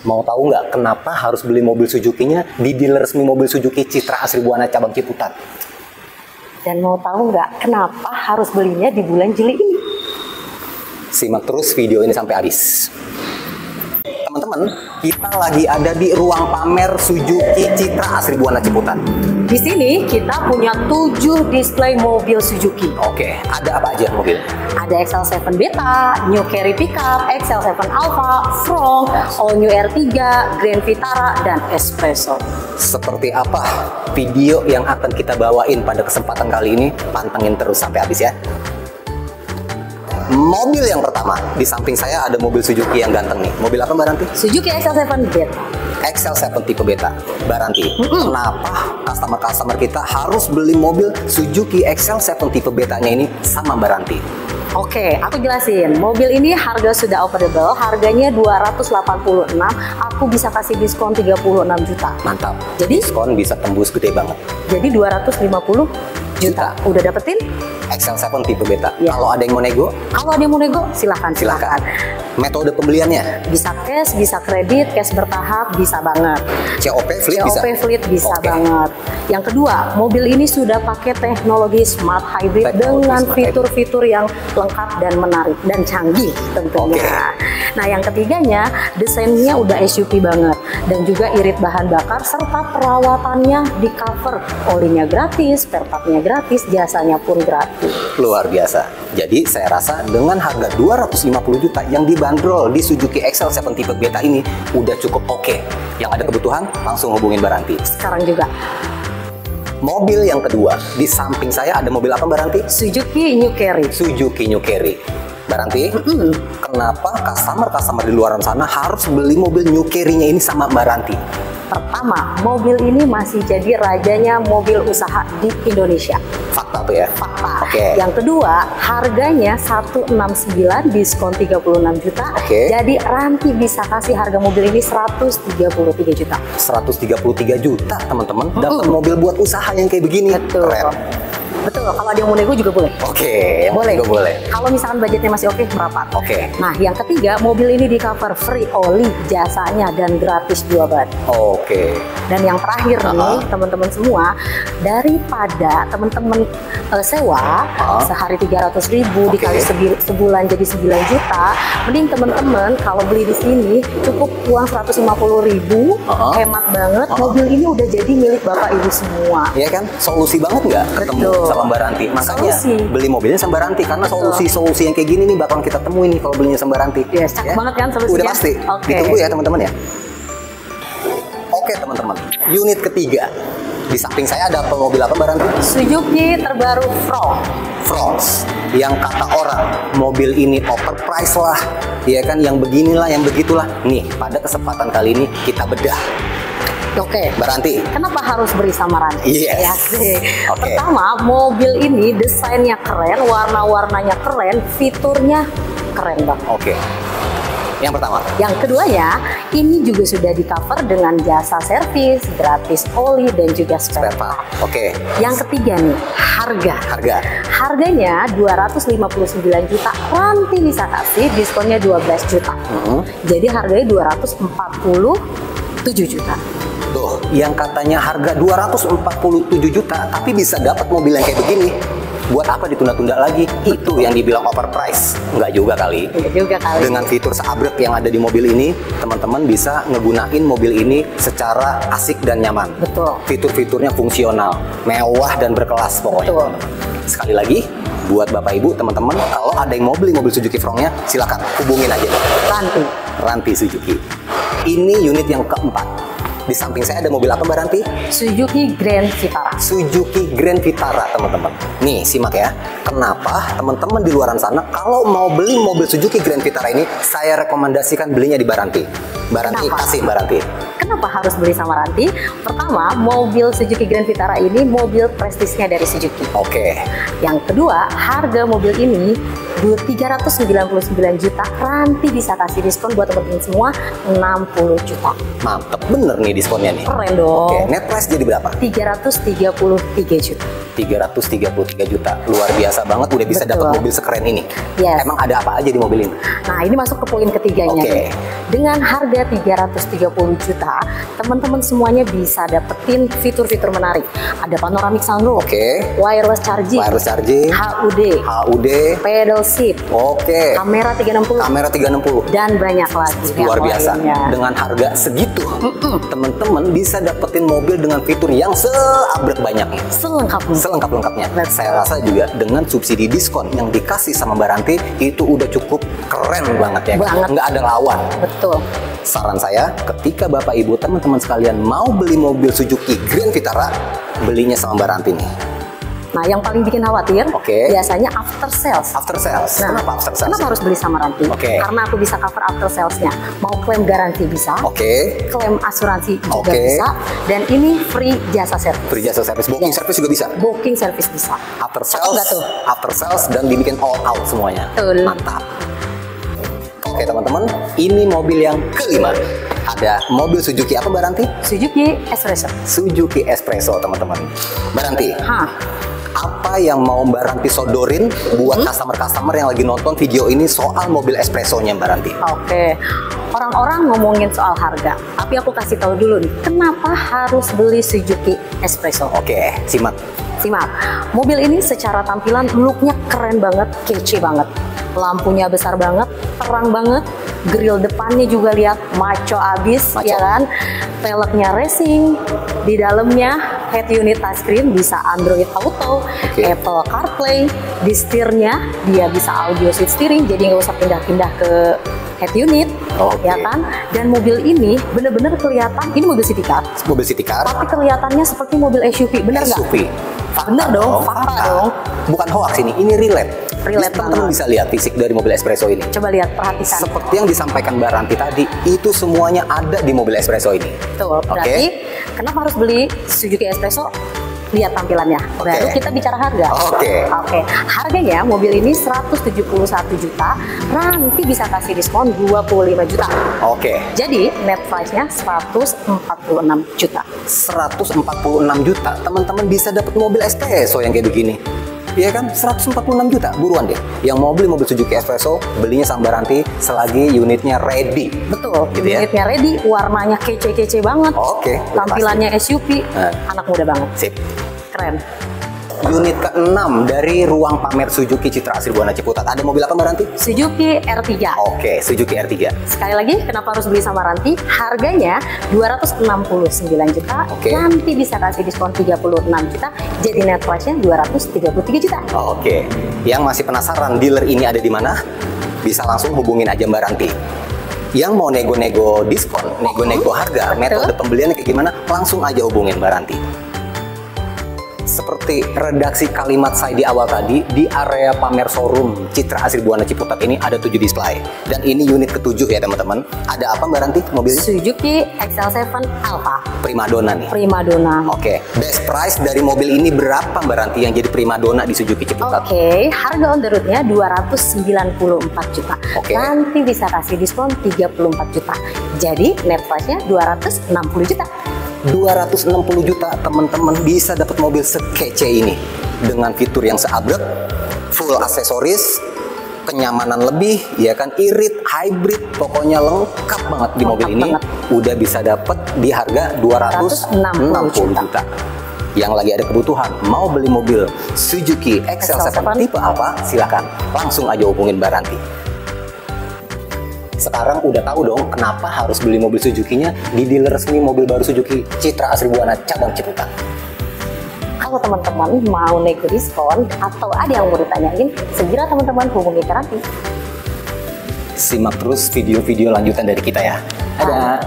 Mau tahu nggak kenapa harus beli mobil Suzuki-nya di dealer resmi mobil Suzuki Citra Asri Buana cabang Ciputat? Dan mau tahu nggak kenapa harus belinya di bulan Juli ini? Simak terus video ini sampai habis. Teman-teman, kita lagi ada di ruang pamer Suzuki Citra Asri Buana Ciputat. Di sini kita punya 7 display mobil Suzuki. Oke, ada apa aja mobil? Ada XL7 Beta, New Carry Pickup, XL7 Alpha, Front, All New R3, Grand Vitara, dan Espresso. Seperti apa video yang akan kita bawain pada kesempatan kali ini? Pantengin terus sampai habis ya. Mobil yang pertama, di samping saya ada mobil Suzuki yang ganteng nih. Mobil apa Mbak Ranti? Suzuki XL7 Beta. XL7 tipe Beta. Mbak Ranti, kenapa customer-customer kita harus beli mobil Suzuki XL7 tipe Betanya ini sama Mbak Ranti? Oke, aku jelasin. Mobil ini harga sudah affordable, harganya 286, aku bisa kasih diskon 36 juta. Mantap. Jadi diskon bisa tembus gede banget. Jadi 250 juta. Udah dapetin? XL7 tipe Beta. Ya. Kalau ada yang mau nego? Kalau ada yang mau nego, silahkan. Metode pembeliannya? Bisa cash, bisa kredit, cash bertahap, bisa banget. COP fleet bisa? COP fleet bisa banget. Yang kedua, mobil ini sudah pakai teknologi smart hybrid dengan fitur-fitur yang lengkap dan menarik dan canggih tentunya. Nah, yang ketiganya, desainnya udah SUV banget dan juga irit bahan bakar serta perawatannya di cover. Olinya gratis, spare partnya gratis, jasanya pun gratis. Luar biasa. Jadi saya rasa dengan harga 250 juta yang dibanderol di Suzuki XL7 tipe Beta ini udah cukup oke. Yang ada kebutuhan langsung hubungin Mbak Ranti. Sekarang juga. Mobil yang kedua, di samping saya ada mobil apa Mbak Ranti? Suzuki New Carry. Suzuki New Carry. Mbak Ranti, kenapa customer-customer di luar sana harus beli mobil New Carry-nya ini sama Mbak Ranti? Pertama, mobil ini masih jadi rajanya mobil usaha di Indonesia. Fakta tuh ya? Fakta. Yang kedua, harganya 169 diskon 36 juta. Jadi Ranti bisa kasih harga mobil ini 133 juta. 133 juta teman-teman, dapat mobil buat usaha yang kayak begini. Betul. Keren. Betul, kalau ada yang mau nego juga boleh. Boleh. Kalau misalkan budgetnya masih oke, merapat. Nah, yang ketiga, mobil ini di cover free oli, jasanya, dan gratis 2 ban. Dan yang terakhir nih, teman-teman semua, daripada teman-teman sewa sehari 300.000 dikali sebulan jadi 9 juta, mending teman-teman kalau beli di sini cukup uang 150.000, hemat banget. Mobil ini udah jadi milik Bapak Ibu semua. Iya kan? Solusi banget nggak ketemu sama Mbak Ranti? Makanya beli mobilnya sama Mbak Ranti, karena solusi-solusi yang kayak gini nih bakal kita temuin nih kalau belinya sama Mbak Ranti. Cakep banget kan solusinya? Udah pasti. Ditunggu ya teman-teman ya. Oke teman-teman, unit ketiga. Di samping saya ada mobil apa Mbak Ranti? Suzuki terbaru Front. Yang kata orang mobil ini overprice lah, ya kan, yang beginilah, yang begitulah. Nih, pada kesempatan kali ini kita bedah. Mbak Ranti, kenapa harus beri sama Ranti? Pertama, mobil ini desainnya keren, warna-warnanya keren, fiturnya keren banget. Yang pertama. Yang keduanya, ini juga sudah di cover dengan jasa servis, gratis oli, dan juga spare part. Yang ketiga nih, harganya 259 juta, Ranti bisa kasih diskonnya 12 juta. Jadi harganya 247 juta. Tuh, yang katanya harga 247 juta tapi bisa dapat mobil yang kayak begini. Buat apa ditunda-tunda lagi? Itu yang dibilang overprice. Enggak juga kali. Dengan fitur seabrek yang ada di mobil ini, teman-teman bisa ngegunain mobil ini secara asik dan nyaman. Fitur-fiturnya fungsional, mewah dan berkelas pokoknya. Sekali lagi, buat Bapak Ibu, teman-teman, kalau ada yang mau beli mobil Suzuki Front-nya, silakan hubungin aja Ranti Suzuki. Ini unit yang keempat. Di samping saya ada mobil apa Mbak Ranti? Suzuki Grand Vitara. Suzuki Grand Vitara teman-teman. Nih simak ya. Kenapa teman-teman di luaran sana kalau mau beli mobil Suzuki Grand Vitara ini, saya rekomendasikan belinya di Mbak Ranti. Mbak Ranti, kasih Mbak Ranti. Kenapa harus beli sama Ranti? Pertama, mobil Suzuki Grand Vitara ini mobil prestisnya dari Suzuki. Yang kedua, harga mobil ini 399 juta, Ranti bisa kasih diskon buat teman-teman semua 60 juta. Mantep bener nih diskonnya nih. Keren dong. Net price jadi berapa? 333 juta. 333 juta. Luar biasa banget, udah bisa dapat mobil sekeren ini. Emang ada apa aja di mobil ini? Nah, ini masuk ke poin ketiganya. Dengan harga harga 330 juta, teman-teman semuanya bisa dapetin fitur-fitur menarik. Ada panoramic sunroof, wireless charging, HUD, pedal shift, kamera 360, dan banyak lagi. Luar biasa. Dengan harga segitu, teman-teman bisa dapetin mobil dengan fitur yang seabrek banyaknya, selengkap-lengkapnya. Saya rasa juga dengan subsidi diskon yang dikasih sama Mbak Ranti itu udah cukup keren banget ya. Nggak ada lawan. Betul. Saran saya, ketika Bapak Ibu teman-teman sekalian mau beli mobil Suzuki Grand Vitara, belinya sama Mbak Ranti nih. Nah, yang paling bikin khawatir biasanya after sales. Nah, kenapa after sales? Kenapa harus beli sama Ranti? Karena aku bisa cover after salesnya. Mau klaim garansi bisa, klaim asuransi juga bisa, dan ini free jasa servis. Free jasa servis, booking service juga bisa. Booking service bisa. After sales dan dibikin all out semuanya. Mantap. Oke teman-teman, ini mobil yang kelima. Ada mobil Suzuki apa Mbak Ranti? Suzuki Espresso. Suzuki Espresso teman-teman. Mbak Ranti, apa yang mau Mbak Ranti sodorin buat customer-customer yang lagi nonton video ini soal mobil Espresso-nya Mbak Ranti? Orang-orang ngomongin soal harga, tapi aku kasih tahu dulu nih, kenapa harus beli Suzuki Espresso? Simak. Mobil ini secara tampilan looknya keren banget, kece banget. Lampunya besar banget, terang banget, grill depannya juga lihat maco abis, ya kan? Peleknya racing, di dalamnya head unit touchscreen bisa Android Auto, Apple CarPlay, di setirnya dia bisa audio seat steering, jadi nggak usah pindah-pindah ke head unit, ya kan? Dan mobil ini bener-bener kelihatan, ini mobil city car, tapi kelihatannya seperti mobil SUV, bener nggak? Bener dong, fakta dong. Bukan hoax ini relate. Teman-teman bisa lihat fisik dari mobil Espresso ini. Coba lihat, perhatikan. Seperti yang disampaikan Mbak Ranti tadi, itu semuanya ada di mobil Espresso ini. Betul, berarti kenapa harus beli Suzuki Espresso? Lihat tampilannya, baru kita bicara harga. Harganya mobil ini 171 juta, Ranti bisa kasih diskon 25 juta. Jadi net price-nya 146 juta. 146 juta, teman-teman bisa dapat mobil Espresso yang kayak begini. Iya kan, 146 juta, buruan deh. Yang mau beli mobil Suzuki Espresso, belinya sama Mbak Ranti selagi unitnya ready. Betul, unitnya ready, warnanya kece-kece banget. Tampilannya SUV, anak muda banget. Sip. Keren. Unit ke-6 dari ruang pamer Suzuki Citra Asri Buana Ciputat. Ada mobil apa Mbak Ranti? Suzuki R3. Suzuki R3. Sekali lagi, kenapa harus beli sama Ranti? Harganya 269 juta. Nanti bisa kasih diskon 36 juta. Jadi net price-nya 233 juta. Yang masih penasaran dealer ini ada di mana? Bisa langsung hubungin aja Mbak Ranti. Yang mau nego-nego diskon, nego-nego harga, metode pembeliannya kayak gimana? Langsung aja hubungin Mbak Ranti. Seperti redaksi kalimat saya di awal tadi, di area pamer showroom Citra Asri Buana Ciputat ini ada 7 display. Dan ini unit ke-7 ya teman-teman. Ada apa Mbak Ranti mobilnya? Suzuki XL7 Alfa. Primadona nih. Best price dari mobil ini berapa Mbak Ranti yang jadi primadona di Suzuki Ciputat? Harga on the road-nya 294 juta. Nanti bisa kasih diskon 34 juta. Jadi net price-nya 260 juta. 260 juta teman-teman bisa dapat mobil sekece ini dengan fitur yang seabrek, full aksesoris, kenyamanan lebih, ya kan, irit, hybrid, pokoknya lengkap banget di mobil ini. Udah bisa dapat di harga 260 juta. Yang lagi ada kebutuhan mau beli mobil Suzuki XL7 tipe apa, silakan langsung aja hubungin Mbak Ranti. Sekarang udah tahu dong kenapa harus beli mobil Suzuki-nya di dealer resmi mobil baru Suzuki Citra Asri Buana cabang Ciputat. Kalau teman-teman mau nego diskon atau ada yang mau ditanyain, segera teman-teman hubungi Ranti. Simak terus video-video lanjutan dari kita ya. Dadah.